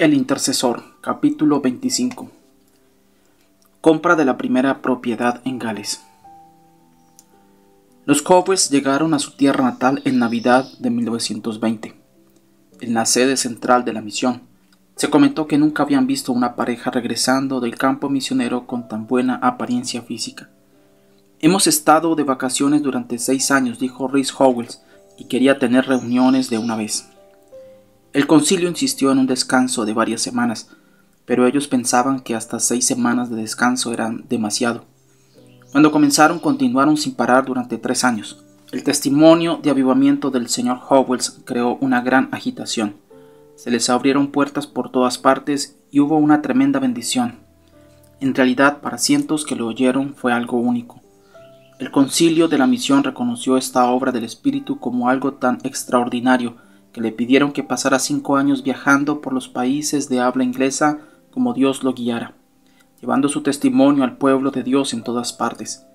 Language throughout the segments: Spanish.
El intercesor, capítulo 25. Compra de la primera propiedad en Gales. Los Cowboys llegaron a su tierra natal en Navidad de 1920, en la sede central de la misión. Se comentó que nunca habían visto una pareja regresando del campo misionero con tan buena apariencia física. Hemos estado de vacaciones durante 6 años, dijo Rhys Howells, y quería tener reuniones de una vez. El concilio insistió en un descanso de varias semanas, pero ellos pensaban que hasta 6 semanas de descanso eran demasiado. Cuando continuaron sin parar durante 3 años. El testimonio de avivamiento del Sr. Howells creó una gran agitación. Se les abrieron puertas por todas partes y hubo una tremenda bendición. En realidad, para cientos que lo oyeron fue algo único. El concilio de la misión reconoció esta obra del Espíritu como algo tan extraordinario que le pidieron que pasara 5 años viajando por los países de habla inglesa como Dios lo guiara, llevando su testimonio al pueblo de Dios en todas partes.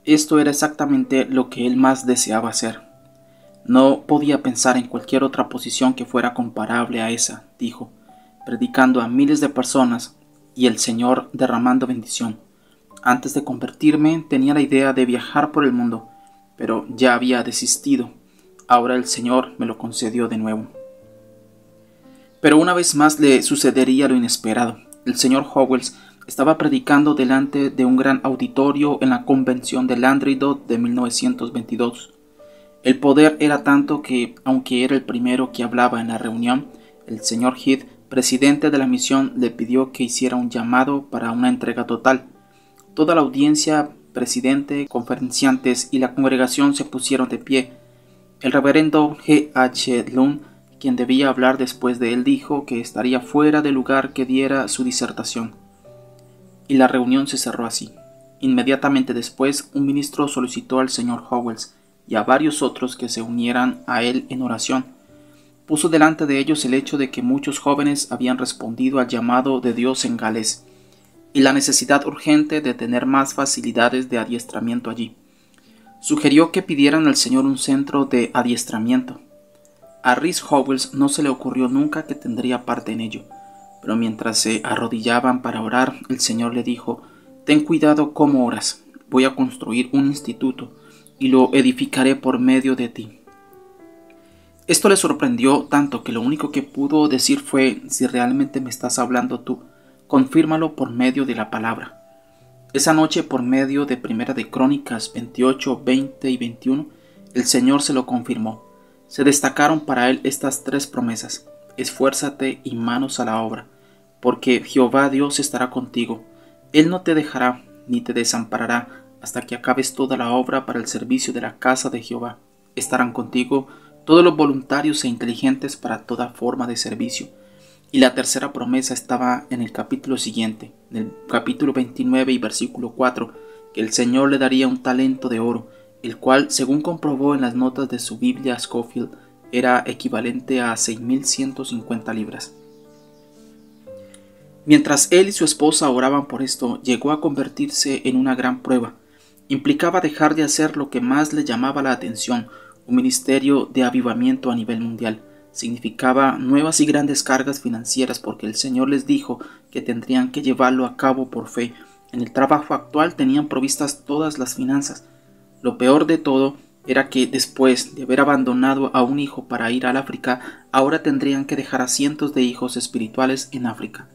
Esto era exactamente lo que él más deseaba hacer. No podía pensar en cualquier otra posición que fuera comparable a esa, dijo, predicando a miles de personas y el Señor derramando bendición. Antes de convertirme tenía la idea de viajar por el mundo, pero ya había desistido. Ahora el Señor me lo concedió de nuevo. Pero una vez más le sucedería lo inesperado. El Sr. Howells estaba predicando delante de un gran auditorio en la convención de Landry-Dot de 1922. El poder era tanto que, aunque era el primero que hablaba en la reunión, el Sr. Heath, presidente de la misión, le pidió que hiciera un llamado para una entrega total. Toda la audiencia, presidente, conferenciantes y la congregación se pusieron de pie. El reverendo G. H. Lund, quien debía hablar después de él, dijo que estaría fuera de lugar que diera su disertación. Y la reunión se cerró así. Inmediatamente después, un ministro solicitó al Sr. Howells y a varios otros que se unieran a él en oración. Puso delante de ellos el hecho de que muchos jóvenes habían respondido al llamado de Dios en Gales y la necesidad urgente de tener más facilidades de adiestramiento allí. Sugirió que pidieran al Señor un centro de adiestramiento. A Rhys Howells no se le ocurrió nunca que tendría parte en ello, pero mientras se arrodillaban para orar, el Señor le dijo: «Ten cuidado cómo oras. Voy a construir un instituto y lo edificaré por medio de ti». Esto le sorprendió tanto que lo único que pudo decir fue: «Si realmente me estás hablando tú, confírmalo por medio de la palabra». Esa noche, por medio de Primera de Crónicas 28, 20 y 21, el Señor se lo confirmó. Se destacaron para él estas 3 promesas: esfuérzate y manos a la obra, porque Jehová Dios estará contigo. Él no te dejará ni te desamparará hasta que acabes toda la obra para el servicio de la casa de Jehová. Estarán contigo todos los voluntarios e inteligentes para toda forma de servicio. Y la tercera promesa estaba en el capítulo siguiente, en el capítulo 29 y versículo 4, que el Señor le daría un talento de oro, el cual, según comprobó en las notas de su Biblia Scofield, era equivalente a 6.150 libras. Mientras él y su esposa oraban por esto, llegó a convertirse en una gran prueba. Implicaba dejar de hacer lo que más le llamaba la atención, un ministerio de avivamiento a nivel mundial. Significaba nuevas y grandes cargas financieras porque el Señor les dijo que tendrían que llevarlo a cabo por fe. En el trabajo actual tenían provistas todas las finanzas. Lo peor de todo era que después de haber abandonado a un hijo para ir al África, ahora tendrían que dejar a cientos de hijos espirituales en África.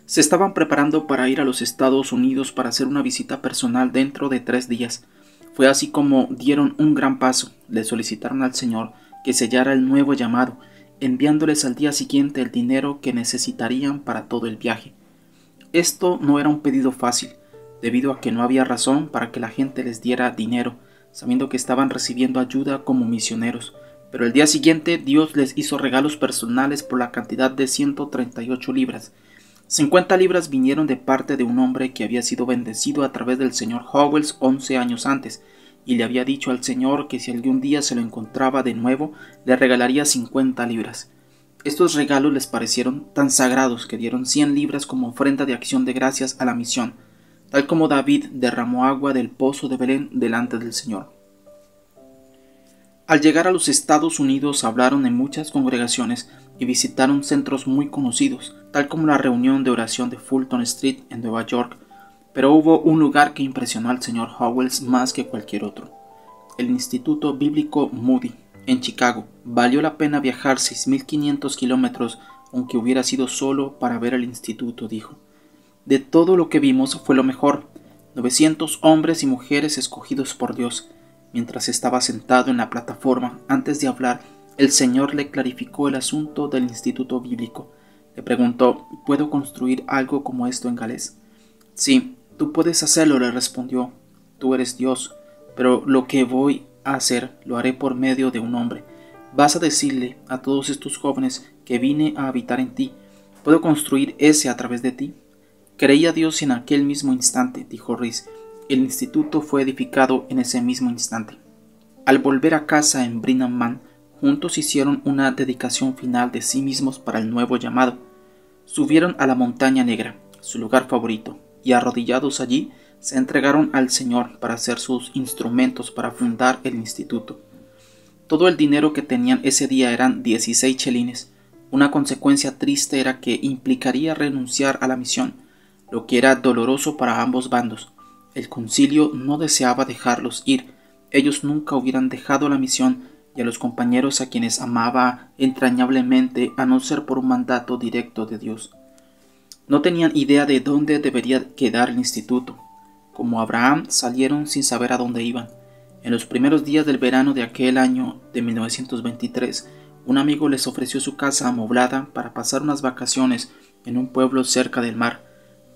Se estaban preparando para ir a los Estados Unidos para hacer una visita personal dentro de 3 días. Fue así como dieron un gran paso. Le solicitaron al Señor que sellara el nuevo llamado, enviándoles al día siguiente el dinero que necesitarían para todo el viaje. Esto no era un pedido fácil, debido a que no había razón para que la gente les diera dinero, sabiendo que estaban recibiendo ayuda como misioneros. Pero el día siguiente Dios les hizo regalos personales por la cantidad de 138 libras. 50 libras vinieron de parte de un hombre que había sido bendecido a través del Sr. Howells 11 años antes, y le había dicho al Señor que si algún día se lo encontraba de nuevo, le regalaría 50 libras. Estos regalos les parecieron tan sagrados que dieron 100 libras como ofrenda de acción de gracias a la misión, tal como David derramó agua del pozo de Belén delante del Señor. Al llegar a los Estados Unidos hablaron en muchas congregaciones y visitaron centros muy conocidos, tal como la reunión de oración de Fulton Street en Nueva York, pero hubo un lugar que impresionó al señor Howells más que cualquier otro: el Instituto Bíblico Moody, en Chicago. Valió la pena viajar 6.500 kilómetros, aunque hubiera sido solo para ver el instituto, dijo. De todo lo que vimos fue lo mejor: 900 hombres y mujeres escogidos por Dios. Mientras estaba sentado en la plataforma, antes de hablar, el Señor le clarificó el asunto del Instituto Bíblico. Le preguntó: ¿puedo construir algo como esto en Gales? Sí, tú puedes hacerlo, le respondió. Tú eres Dios, pero lo que voy a hacer lo haré por medio de un hombre. Vas a decirle a todos estos jóvenes que vine a habitar en ti. ¿Puedo construir ese a través de ti? Creí a Dios en aquel mismo instante, dijo Rees. El instituto fue edificado en ese mismo instante. Al volver a casa en Brenham Man, juntos hicieron una dedicación final de sí mismos para el nuevo llamado. Subieron a la Montaña Negra, su lugar favorito, y arrodillados allí, se entregaron al Señor para ser sus instrumentos para fundar el instituto. Todo el dinero que tenían ese día eran 16 chelines. Una consecuencia triste era que implicaría renunciar a la misión, lo que era doloroso para ambos bandos. El concilio no deseaba dejarlos ir. Ellos nunca hubieran dejado la misión y a los compañeros a quienes amaba entrañablemente, a no ser por un mandato directo de Dios. No tenían idea de dónde debería quedar el instituto. Como Abraham, salieron sin saber a dónde iban. En los primeros días del verano de aquel año de 1923, un amigo les ofreció su casa amoblada para pasar unas vacaciones en un pueblo cerca del mar.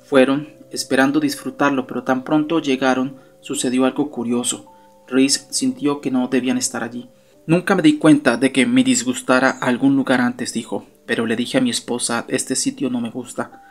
Fueron, esperando disfrutarlo, pero tan pronto llegaron, sucedió algo curioso. Rees sintió que no debían estar allí. Nunca me di cuenta de que me disgustara algún lugar antes, dijo, pero le dije a mi esposa: este sitio no me gusta.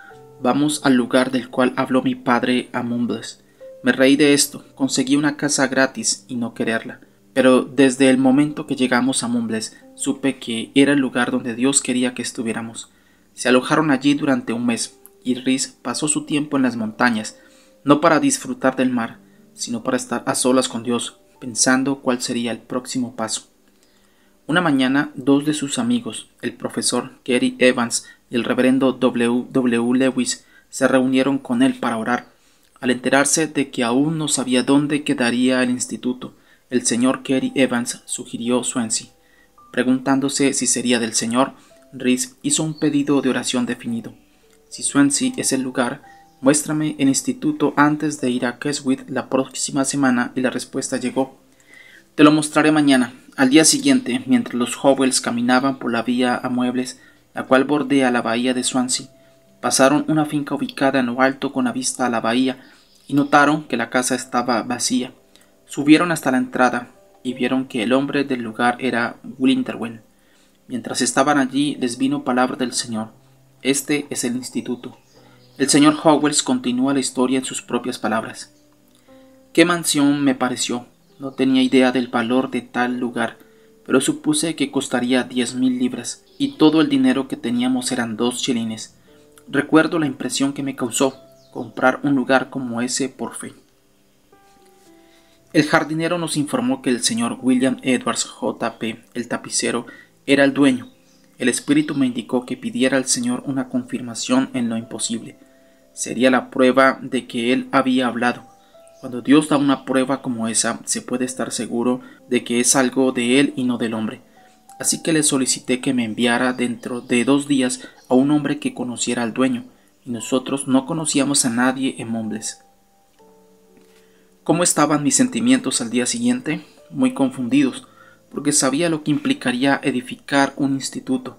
Vamos al lugar del cual habló mi padre, a Mumbles. Me reí de esto. Conseguí una casa gratis y no quererla. Pero desde el momento que llegamos a Mumbles, supe que era el lugar donde Dios quería que estuviéramos. Se alojaron allí durante un mes, y Rees pasó su tiempo en las montañas, no para disfrutar del mar, sino para estar a solas con Dios, pensando cuál sería el próximo paso. Una mañana, dos de sus amigos, el profesor Gary Evans y el reverendo W. Lewis, se reunieron con él para orar. Al enterarse de que aún no sabía dónde quedaría el instituto, el señor Gary Evans sugirió Swansea. Preguntándose si sería del Señor, Rees hizo un pedido de oración definido. Si Swansea es el lugar, muéstrame el instituto antes de ir a Keswick la próxima semana, y la respuesta llegó. Te lo mostraré mañana. Al día siguiente, mientras los Howells caminaban por la vía a muebles, la cual bordea la bahía de Swansea, pasaron una finca ubicada en lo alto con la vista a la bahía y notaron que la casa estaba vacía. Subieron hasta la entrada y vieron que el hombre del lugar era Winterwen. Mientras estaban allí, les vino palabra del Señor. Este es el instituto. El señor Howells continúa la historia en sus propias palabras. Qué mansión me pareció. No tenía idea del valor de tal lugar, pero supuse que costaría 10.000 libras, y todo el dinero que teníamos eran 2 chelines. Recuerdo la impresión que me causó comprar un lugar como ese por fe. El jardinero nos informó que el señor William Edwards J.P., el tapicero, era el dueño. El espíritu me indicó que pidiera al Señor una confirmación en lo imposible. Sería la prueba de que él había hablado. Cuando Dios da una prueba como esa, se puede estar seguro de que es algo de él y no del hombre. Así que le solicité que me enviara dentro de 2 días a un hombre que conociera al dueño, y nosotros no conocíamos a nadie en Mumbles. ¿Cómo estaban mis sentimientos al día siguiente? Muy confundidos, porque sabía lo que implicaría edificar un instituto.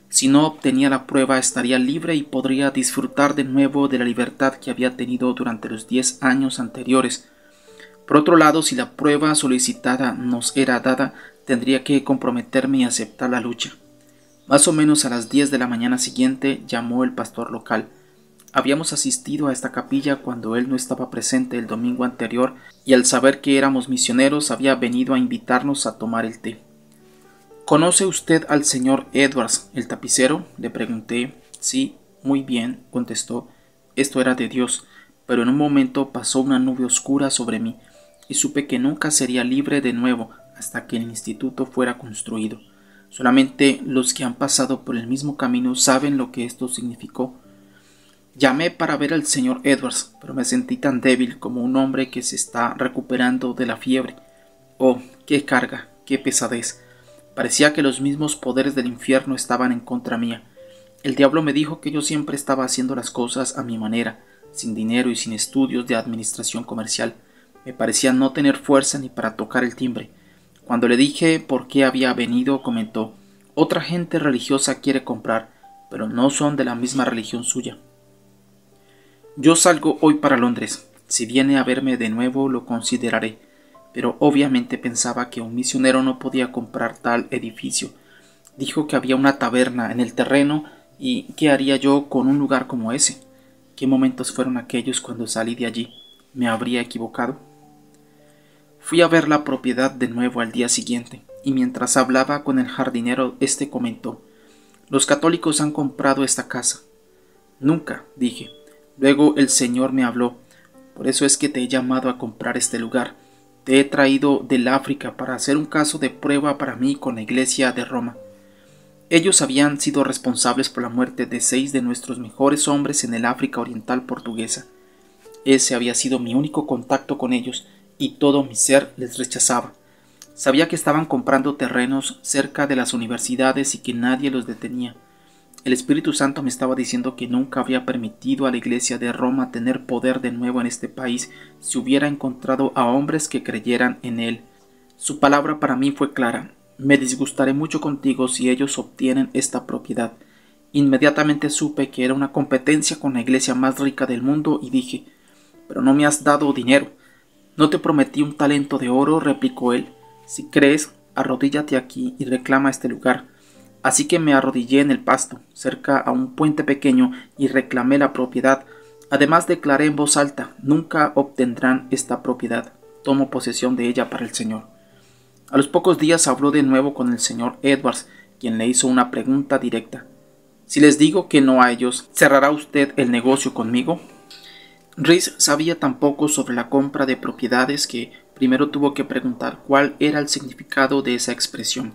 Si no obtenía la prueba, estaría libre y podría disfrutar de nuevo de la libertad que había tenido durante los 10 años anteriores. Por otro lado, si la prueba solicitada nos era dada, tendría que comprometerme y aceptar la lucha. Más o menos a las 10 de la mañana siguiente llamó el pastor local. Habíamos asistido a esta capilla cuando él no estaba presente el domingo anterior, y al saber que éramos misioneros había venido a invitarnos a tomar el té. ¿Conoce usted al señor Edwards, el tapicero?, le pregunté. Sí, muy bien, contestó. Esto era de Dios, pero en un momento pasó una nube oscura sobre mí, y supe que nunca sería libre de nuevo, hasta que el instituto fuera construido. Solamente los que han pasado por el mismo camino saben lo que esto significó. Llamé para ver al señor Edwards, pero me sentí tan débil como un hombre que se está recuperando de la fiebre. Oh, qué carga, qué pesadez. Parecía que los mismos poderes del infierno estaban en contra mía. El diablo me dijo que yo siempre estaba haciendo las cosas a mi manera, sin dinero y sin estudios de administración comercial. Me parecía no tener fuerza ni para tocar el timbre. Cuando le dije por qué había venido, comentó: otra gente religiosa quiere comprar, pero no son de la misma religión suya. Yo salgo hoy para Londres. Si viene a verme de nuevo lo consideraré, pero obviamente pensaba que un misionero no podía comprar tal edificio. Dijo que había una taberna en el terreno y ¿qué haría yo con un lugar como ese? ¿Qué momentos fueron aquellos cuando salí de allí? ¿Me habría equivocado? Fui a ver la propiedad de nuevo al día siguiente, y mientras hablaba con el jardinero, éste comentó: los católicos han comprado esta casa. Nunca, dije. Luego el Señor me habló: por eso es que te he llamado a comprar este lugar. Te he traído del África para hacer un caso de prueba para mí con la iglesia de Roma. Ellos habían sido responsables por la muerte de 6 de nuestros mejores hombres en el África Oriental portuguesa. Ese había sido mi único contacto con ellos, y todo mi ser les rechazaba. Sabía que estaban comprando terrenos cerca de las universidades y que nadie los detenía. El Espíritu Santo me estaba diciendo que nunca había permitido a la Iglesia de Roma tener poder de nuevo en este país si hubiera encontrado a hombres que creyeran en él. Su palabra para mí fue clara: me disgustaré mucho contigo si ellos obtienen esta propiedad. Inmediatamente supe que era una competencia con la iglesia más rica del mundo y dije: pero no me has dado dinero. No te prometí un talento de oro, replicó él. Si crees, arrodíllate aquí y reclama este lugar. Así que me arrodillé en el pasto, cerca a un puente pequeño, y reclamé la propiedad. Además declaré en voz alta: nunca obtendrán esta propiedad. Tomo posesión de ella para el Señor. A los pocos días habló de nuevo con el señor Edwards, quien le hizo una pregunta directa: si les digo que no a ellos, ¿cerrará usted el negocio conmigo? Rhys sabía tan poco sobre la compra de propiedades que primero tuvo que preguntar cuál era el significado de esa expresión.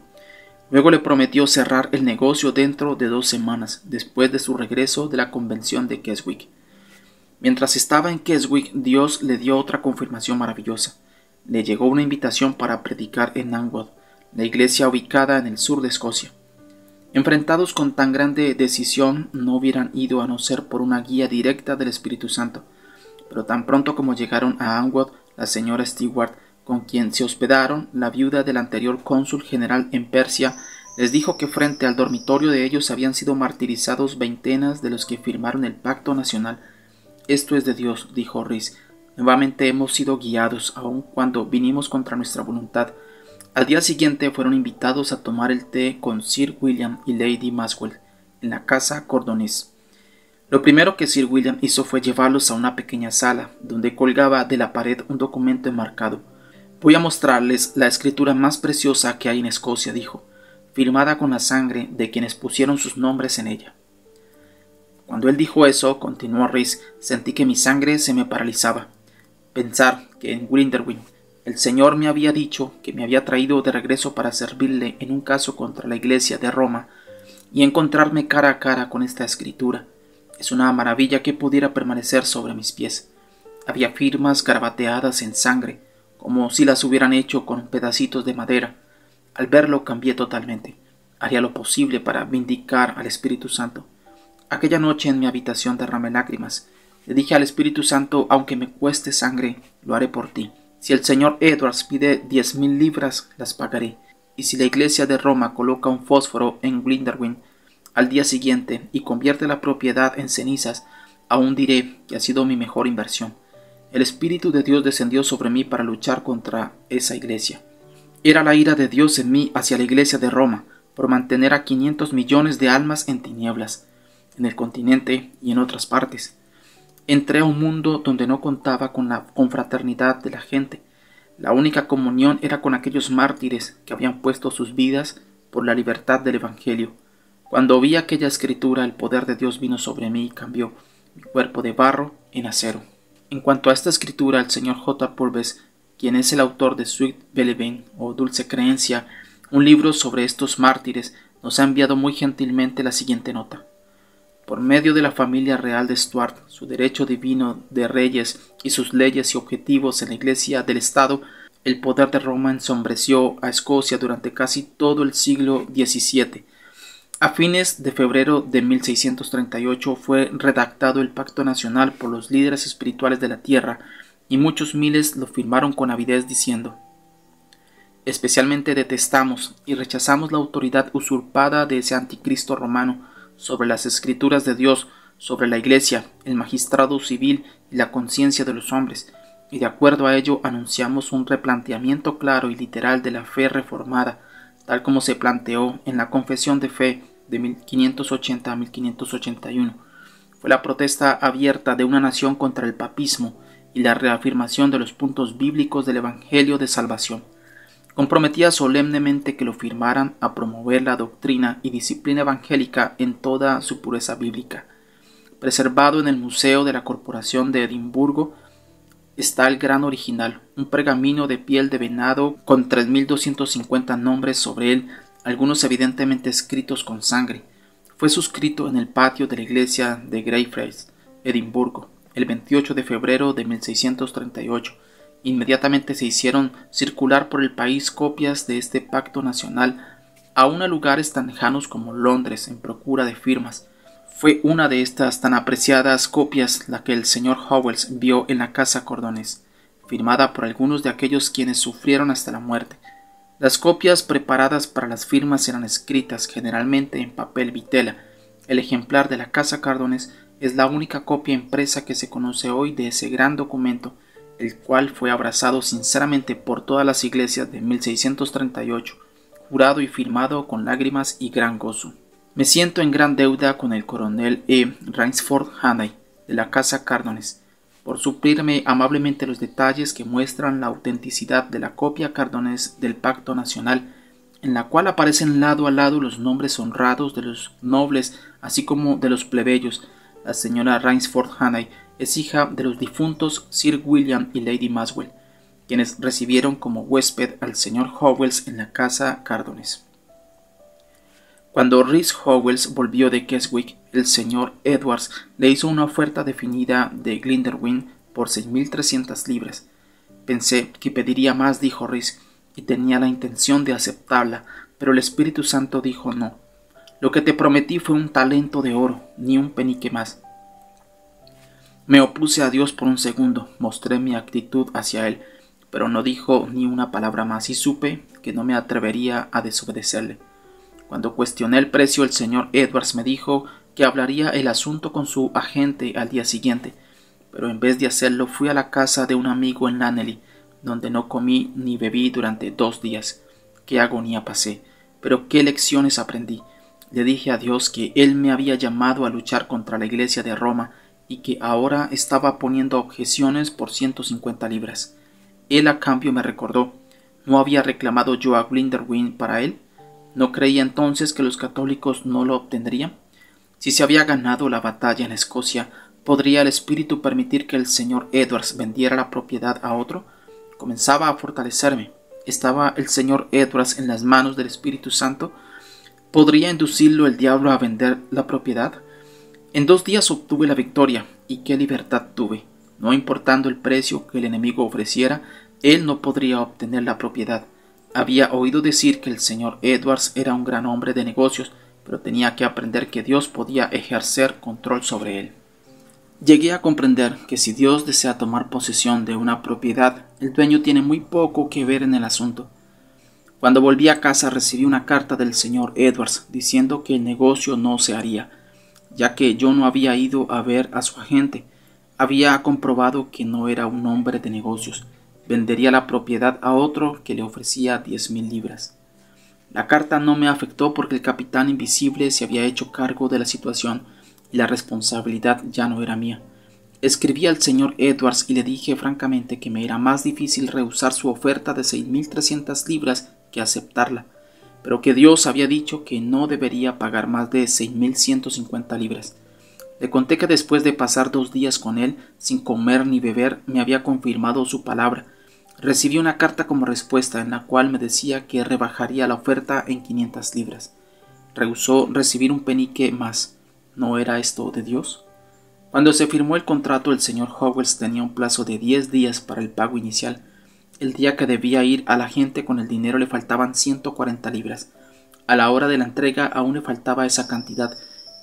Luego le prometió cerrar el negocio dentro de 2 semanas, después de su regreso de la convención de Keswick. Mientras estaba en Keswick, Dios le dio otra confirmación maravillosa. Le llegó una invitación para predicar en Angwood, la iglesia ubicada en el sur de Escocia. Enfrentados con tan grande decisión, no hubieran ido a no ser por una guía directa del Espíritu Santo. Pero tan pronto como llegaron a Angwood, la señora Stewart, con quien se hospedaron, la viuda del anterior cónsul general en Persia, les dijo que frente al dormitorio de ellos habían sido martirizados 20 de los que firmaron el pacto nacional. Esto es de Dios, dijo Rhys. Nuevamente hemos sido guiados, aun cuando vinimos contra nuestra voluntad. Al día siguiente fueron invitados a tomar el té con Sir William y Lady Maxwell en la casa Cordonés. Lo primero que Sir William hizo fue llevarlos a una pequeña sala, donde colgaba de la pared un documento enmarcado. Voy a mostrarles la escritura más preciosa que hay en Escocia, dijo, firmada con la sangre de quienes pusieron sus nombres en ella. Cuando él dijo eso, continuó Rhys, sentí que mi sangre se me paralizaba. Pensar que en Glinderwin el Señor me había dicho que me había traído de regreso para servirle en un caso contra la iglesia de Roma, y encontrarme cara a cara con esta escritura. Es una maravilla que pudiera permanecer sobre mis pies. Había firmas garabateadas en sangre, como si las hubieran hecho con pedacitos de madera. Al verlo cambié totalmente. Haría lo posible para vindicar al Espíritu Santo. Aquella noche en mi habitación derramé lágrimas. Le dije al Espíritu Santo: aunque me cueste sangre, lo haré por ti. Si el señor Edwards pide 10,000 libras, las pagaré. Y si la iglesia de Roma coloca un fósforo en Glinderwin al día siguiente y convierte la propiedad en cenizas, aún diré que ha sido mi mejor inversión. El Espíritu de Dios descendió sobre mí para luchar contra esa iglesia. Era la ira de Dios en mí hacia la iglesia de Roma, por mantener a 500 millones de almas en tinieblas, en el continente y en otras partes. Entré a un mundo donde no contaba con la confraternidad de la gente. La única comunión era con aquellos mártires que habían puesto sus vidas por la libertad del Evangelio. Cuando vi aquella escritura, el poder de Dios vino sobre mí y cambió mi cuerpo de barro en acero. En cuanto a esta escritura, el señor J. Purves quien es el autor de Sweet Believing o Dulce Creencia, un libro sobre estos mártires, nos ha enviado muy gentilmente la siguiente nota. Por medio de la familia real de Stuart, su derecho divino de reyes y sus leyes y objetivos en la Iglesia del Estado, el poder de Roma ensombreció a Escocia durante casi todo el siglo XVII. A fines de febrero de 1638 fue redactado el Pacto Nacional por los líderes espirituales de la tierra, y muchos miles lo firmaron con avidez diciendo: especialmente detestamos y rechazamos la autoridad usurpada de ese anticristo romano sobre las escrituras de Dios, sobre la Iglesia, el magistrado civil y la conciencia de los hombres, y de acuerdo a ello anunciamos un replanteamiento claro y literal de la fe reformada, tal como se planteó en la Confesión de Fe de 1580 a 1581. Fue la protesta abierta de una nación contra el papismo y la reafirmación de los puntos bíblicos del Evangelio de Salvación. Comprometía solemnemente que lo firmaran a promover la doctrina y disciplina evangélica en toda su pureza bíblica. Preservado en el Museo de la Corporación de Edimburgo está el gran original, un pergamino de piel de venado con 3.250 nombres sobre él, algunos evidentemente escritos con sangre. Fue suscrito en el patio de la iglesia de Greyfriars, Edimburgo, el 28 de febrero de 1638. Inmediatamente se hicieron circular por el país copias de este pacto nacional, aun a lugares tan lejanos como Londres, en procura de firmas. Fue una de estas tan apreciadas copias la que el señor Howells vio en la casa Cordonés, firmada por algunos de aquellos quienes sufrieron hasta la muerte. Las copias preparadas para las firmas eran escritas generalmente en papel vitela. El ejemplar de la casa Cardonés es la única copia impresa que se conoce hoy de ese gran documento, el cual fue abrazado sinceramente por todas las iglesias de 1638, jurado y firmado con lágrimas y gran gozo. Me siento en gran deuda con el coronel Rainsford Hannay de la casa Cardonés por suplirme amablemente los detalles que muestran la autenticidad de la copia Cardonés del Pacto Nacional, en la cual aparecen lado a lado los nombres honrados de los nobles así como de los plebeyos. La señora Rainsford Hannay es hija de los difuntos Sir William y Lady Maswell, quienes recibieron como huésped al señor Howells en la casa Cardonés. Cuando Rhys Howells volvió de Keswick, el señor Edwards le hizo una oferta definida de Glenderwin por 6.300 libras. Pensé que pediría más, dijo Rhys, y tenía la intención de aceptarla, pero el Espíritu Santo dijo no. Lo que te prometí fue un talento de oro, ni un penique más. Me opuse a Dios por un segundo, mostré mi actitud hacia él, pero no dijo ni una palabra más y supe que no me atrevería a desobedecerle. Cuando cuestioné el precio, el señor Edwards me dijo que hablaría el asunto con su agente al día siguiente, pero en vez de hacerlo fui a la casa de un amigo en Laneley, donde no comí ni bebí durante 2 días. Qué agonía pasé, pero qué lecciones aprendí. Le dije a Dios que Él me había llamado a luchar contra la Iglesia de Roma y que ahora estaba poniendo objeciones por 150 libras. Él a cambio me recordó, ¿no había reclamado yo a Glenderwin para él? ¿No creía entonces que los católicos no lo obtendrían? Si se había ganado la batalla en Escocia, ¿podría el espíritu permitir que el señor Edwards vendiera la propiedad a otro? Comenzaba a fortalecerme. ¿Estaba el señor Edwards en las manos del Espíritu Santo? ¿Podría inducirlo el diablo a vender la propiedad? En 2 días obtuve la victoria, y qué libertad tuve. No importando el precio que el enemigo ofreciera, él no podría obtener la propiedad. Había oído decir que el señor Edwards era un gran hombre de negocios, pero tenía que aprender que Dios podía ejercer control sobre él. Llegué a comprender que si Dios desea tomar posesión de una propiedad, el dueño tiene muy poco que ver en el asunto. Cuando volví a casa recibí una carta del señor Edwards diciendo que el negocio no se haría, ya que yo no había ido a ver a su agente. Había comprobado que no era un hombre de negocios. Vendería la propiedad a otro que le ofrecía 10.000 libras. La carta no me afectó porque el capitán invisible se había hecho cargo de la situación y la responsabilidad ya no era mía. Escribí al señor Edwards y le dije francamente que me era más difícil rehusar su oferta de 6.300 libras que aceptarla, pero que Dios había dicho que no debería pagar más de 6.150 libras. Le conté que después de pasar 2 días con él, sin comer ni beber, me había confirmado su palabra. Recibí una carta como respuesta en la cual me decía que rebajaría la oferta en 500 libras. Rehusó recibir un penique más. ¿No era esto de Dios? Cuando se firmó el contrato, el señor Howells tenía un plazo de 10 días para el pago inicial. El día que debía ir a la gente con el dinero le faltaban 140 libras. A la hora de la entrega aún le faltaba esa cantidad,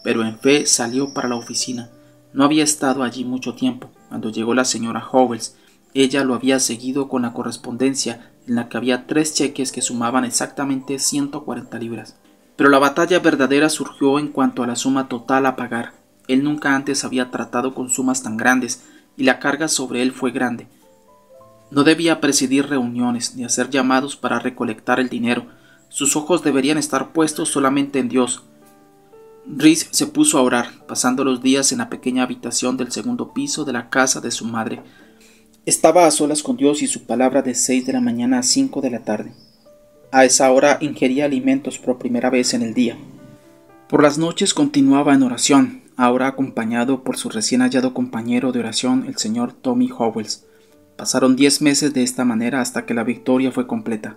pero en fe salió para la oficina. No había estado allí mucho tiempo. Cuando llegó la señora Howells, ella lo había seguido con la correspondencia, en la que había 3 cheques que sumaban exactamente 140 libras. Pero la batalla verdadera surgió en cuanto a la suma total a pagar. Él nunca antes había tratado con sumas tan grandes, y la carga sobre él fue grande. No debía presidir reuniones ni hacer llamados para recolectar el dinero. Sus ojos deberían estar puestos solamente en Dios. Reese se puso a orar, pasando los días en la pequeña habitación del segundo piso de la casa de su madre. Estaba a solas con Dios y su palabra de 6 de la mañana a 5 de la tarde. A esa hora ingería alimentos por primera vez en el día. Por las noches continuaba en oración, ahora acompañado por su recién hallado compañero de oración, el señor Tommy Howells. Pasaron 10 meses de esta manera hasta que la victoria fue completa.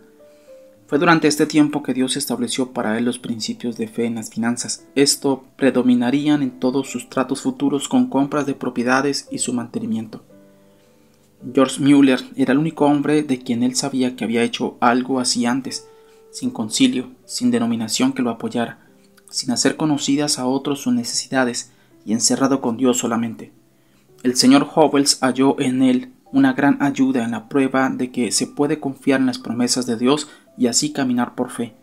Fue durante este tiempo que Dios estableció para él los principios de fe en las finanzas. Esto predominarían en todos sus tratos futuros con compras de propiedades y su mantenimiento. George Mueller era el único hombre de quien él sabía que había hecho algo así antes, sin concilio, sin denominación que lo apoyara, sin hacer conocidas a otros sus necesidades y encerrado con Dios solamente. El señor Howells halló en él una gran ayuda en la prueba de que se puede confiar en las promesas de Dios y así caminar por fe.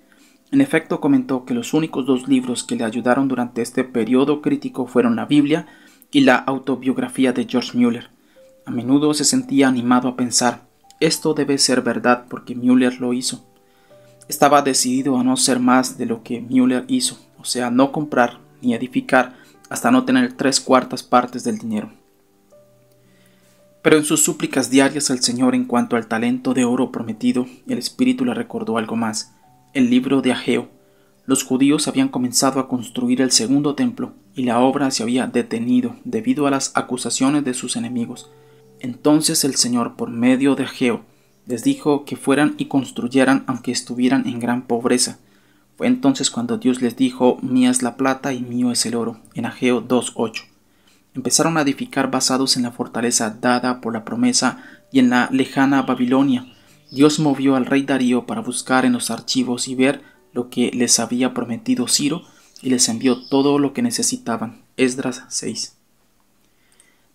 En efecto, comentó que los únicos 2 libros que le ayudaron durante este periodo crítico fueron la Biblia y la autobiografía de George Mueller. A menudo se sentía animado a pensar, esto debe ser verdad porque Mueller lo hizo. Estaba decidido a no ser más de lo que Mueller hizo, o sea, no comprar ni edificar hasta no tener 3/4 partes del dinero. Pero en sus súplicas diarias al Señor en cuanto al talento de oro prometido, el Espíritu le recordó algo más, el libro de Ageo. Los judíos habían comenzado a construir el segundo templo y la obra se había detenido debido a las acusaciones de sus enemigos. Entonces el Señor, por medio de Ageo, les dijo que fueran y construyeran aunque estuvieran en gran pobreza. Fue entonces cuando Dios les dijo, mía es la plata y mío es el oro, en Ageo 2:8. Empezaron a edificar basados en la fortaleza dada por la promesa y en la lejana Babilonia. Dios movió al rey Darío para buscar en los archivos y ver lo que les había prometido Ciro y les envió todo lo que necesitaban. Esdras 6.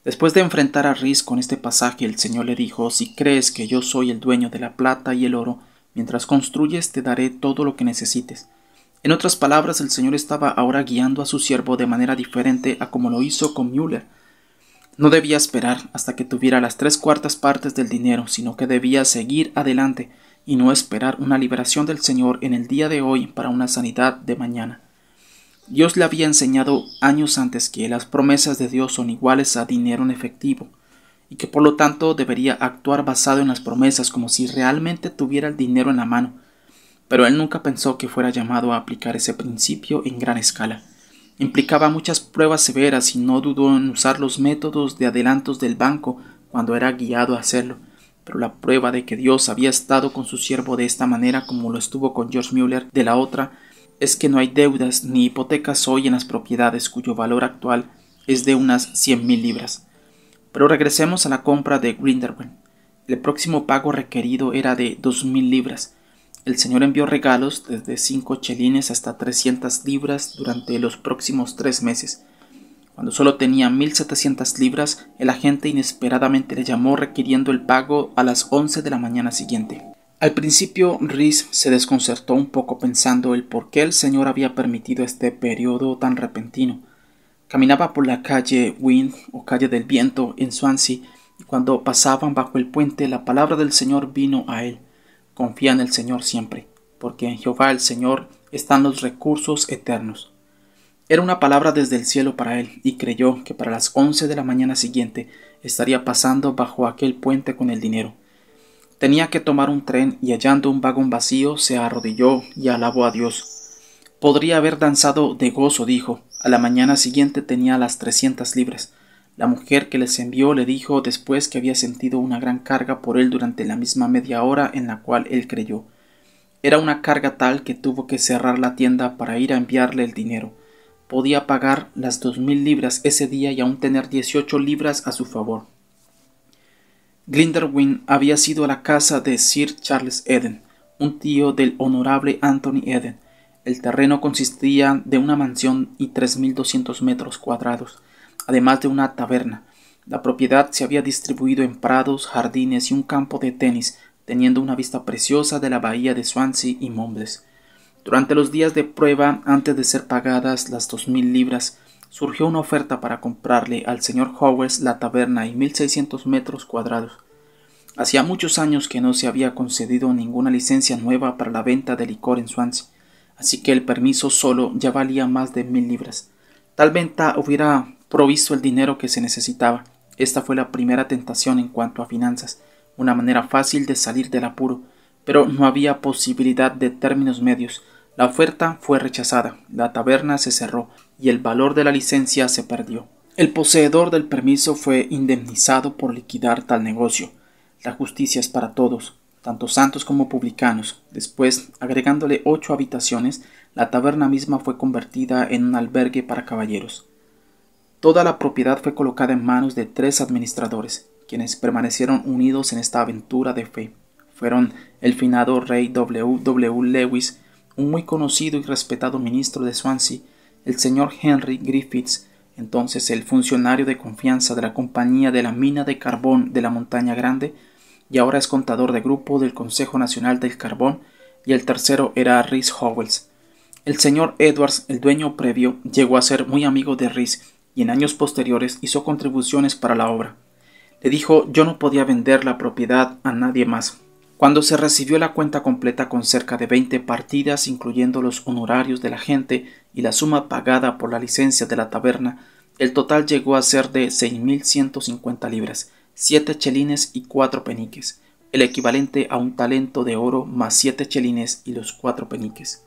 Después de enfrentar a Reese con este pasaje, el Señor le dijo, si crees que yo soy el dueño de la plata y el oro, mientras construyes te daré todo lo que necesites. En otras palabras, el Señor estaba ahora guiando a su siervo de manera diferente a como lo hizo con Mueller. No debía esperar hasta que tuviera las 3/4 partes del dinero, sino que debía seguir adelante y no esperar una liberación del Señor en el día de hoy para una sanidad de mañana. Dios le había enseñado años antes que las promesas de Dios son iguales a dinero en efectivo y que por lo tanto debería actuar basado en las promesas como si realmente tuviera el dinero en la mano. Pero él nunca pensó que fuera llamado a aplicar ese principio en gran escala. Implicaba muchas pruebas severas y no dudó en usar los métodos de adelantos del banco cuando era guiado a hacerlo. Pero la prueba de que Dios había estado con su siervo de esta manera como lo estuvo con George Mueller de la otra, es que no hay deudas ni hipotecas hoy en las propiedades cuyo valor actual es de unas 100,000 libras. Pero regresemos a la compra de Grindelwald. El próximo pago requerido era de 2,000 libras. El Señor envió regalos desde 5 chelines hasta 300 libras durante los próximos 3 meses. Cuando solo tenía 1,700 libras, el agente inesperadamente le llamó requiriendo el pago a las 11 de la mañana siguiente. Al principio, Reese se desconcertó un poco pensando el por qué el Señor había permitido este periodo tan repentino. Caminaba por la calle Wind o calle del Viento en Swansea y cuando pasaban bajo el puente la palabra del Señor vino a él. Confía en el Señor siempre, porque en Jehová el Señor están los recursos eternos. Era una palabra desde el cielo para él, y creyó que para las 11 de la mañana siguiente estaría pasando bajo aquel puente con el dinero. Tenía que tomar un tren y hallando un vagón vacío se arrodilló y alabó a Dios. Podría haber danzado de gozo, dijo. A la mañana siguiente tenía las 300 libras. La mujer que les envió le dijo después que había sentido una gran carga por él durante la misma media hora en la cual él creyó. Era una carga tal que tuvo que cerrar la tienda para ir a enviarle el dinero. Podía pagar las 2000 libras ese día y aún tener 18 libras a su favor. Glinderwin había sido a la casa de Sir Charles Eden, un tío del honorable Anthony Eden. El terreno consistía de una mansión y 3200 metros cuadrados, además de una taberna. La propiedad se había distribuido en prados, jardines y un campo de tenis, teniendo una vista preciosa de la bahía de Swansea y Mumbles. Durante los días de prueba, antes de ser pagadas las 2000 libras, surgió una oferta para comprarle al señor Howells la taberna y 1600 metros cuadrados. Hacía muchos años que no se había concedido ninguna licencia nueva para la venta de licor en Swansea, así que el permiso solo ya valía más de 1000 libras. Tal venta hubiera provisto el dinero que se necesitaba. Esta fue la primera tentación en cuanto a finanzas, una manera fácil de salir del apuro, pero no había posibilidad de términos medios. La oferta fue rechazada, la taberna se cerró y el valor de la licencia se perdió. El poseedor del permiso fue indemnizado por liquidar tal negocio. La justicia es para todos, tanto santos como publicanos. Después, agregándole 8 habitaciones, la taberna misma fue convertida en un albergue para caballeros. Toda la propiedad fue colocada en manos de 3 administradores, quienes permanecieron unidos en esta aventura de fe. Fueron el finado rey W. Lewis, un muy conocido y respetado ministro de Swansea, el señor Henry Griffiths, entonces el funcionario de confianza de la compañía de la mina de carbón de la Montaña Grande, y ahora es contador de grupo del Consejo Nacional del Carbón, y el tercero era Rhys Howells. El señor Edwards, el dueño previo, llegó a ser muy amigo de Rhys, y en años posteriores hizo contribuciones para la obra. Le dijo yo no podía vender la propiedad a nadie más. Cuando se recibió la cuenta completa con cerca de 20 partidas, incluyendo los honorarios de la gente y la suma pagada por la licencia de la taberna, el total llegó a ser de 6150 libras, 7 chelines y 4 peniques, el equivalente a un talento de oro más 7 chelines y los 4 peniques.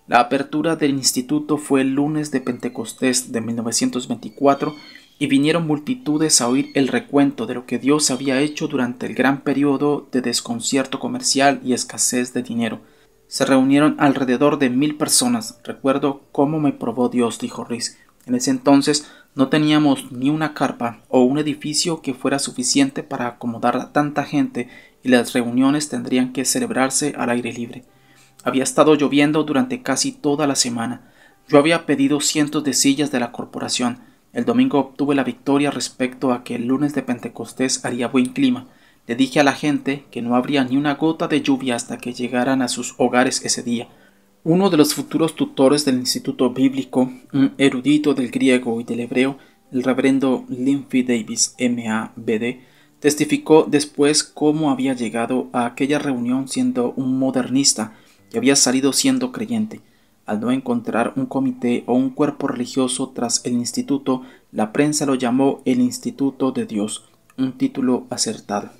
La apertura del instituto fue el lunes de Pentecostés de 1924 y vinieron multitudes a oír el recuento de lo que Dios había hecho durante el gran periodo de desconcierto comercial y escasez de dinero. Se reunieron alrededor de 1000 personas. Recuerdo cómo me probó Dios, dijo Rhys. En ese entonces no teníamos ni una carpa o un edificio que fuera suficiente para acomodar a tanta gente y las reuniones tendrían que celebrarse al aire libre. Había estado lloviendo durante casi toda la semana. Yo había pedido cientos de sillas de la corporación. El domingo obtuve la victoria respecto a que el lunes de Pentecostés haría buen clima. Le dije a la gente que no habría ni una gota de lluvia hasta que llegaran a sus hogares ese día. Uno de los futuros tutores del Instituto Bíblico, un erudito del griego y del hebreo, el reverendo Lindsay Davis, M.A.B.D., testificó después cómo había llegado a aquella reunión siendo un modernista y había salido siendo creyente. Al no encontrar un comité o un cuerpo religioso tras el instituto, la prensa lo llamó el Instituto de Dios, un título acertado.